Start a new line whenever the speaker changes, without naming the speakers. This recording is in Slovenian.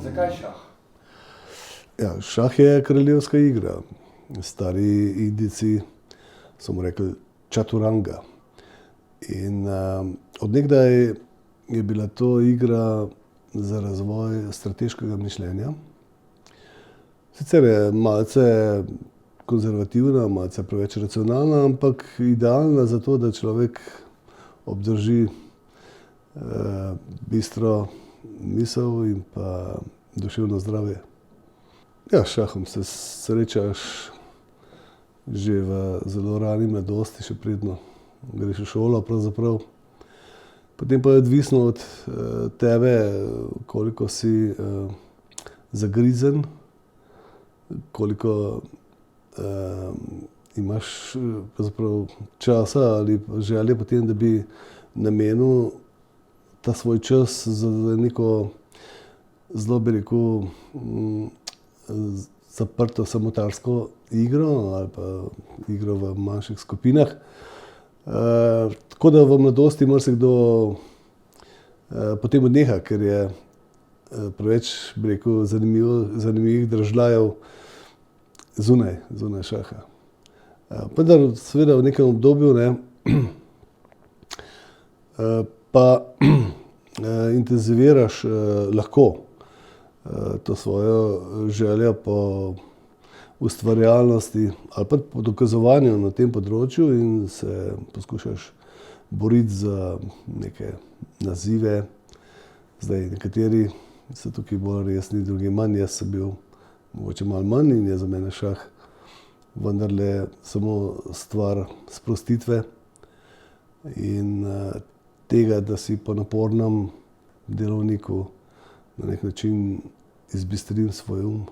Zakaj šah?
Ja, šah je kraljevska igra. Stari Indijci so mu rekli čaturanga. In od nekdaj je bila to igra za razvoj strateškega mišljenja. Sicer je malce konzervativna, malce preveč racionalna, ampak idealna za to, da človek obdrži bistro misel in pa duševno zdravje. Ja, s šahom se srečaš že v zelo rani mladosti, še preden greš v šolo pravzaprav. Potem pa je odvisno od tebe, koliko si zagrizen, koliko imaš pravzaprav časa ali želje po tem, da bi namenil ta svoj čas za neko zelo, bi rekel, zaprto samotarsko igro ali pa igro v manjših skupinah. Tako da v mladosti marsikdo potem odneha, ker je preveč, bi rekel, zanimivih dražljajev zunaj šaha. Vendar seveda v nekem obdobju, pa intenziviraš lahko to svojo željo po ustvarjalnosti ali pa po dokazovanju na tem področju in se poskušaš boriti za neke nazive. Zdaj, nekateri so tukaj bolj resni, drugi manj. Jaz sem bil mogoče malo manj in je za mene šah vendarle samo stvar sprostitve in tega, da si po napornem delovniku na neki način izbistrim svoj um.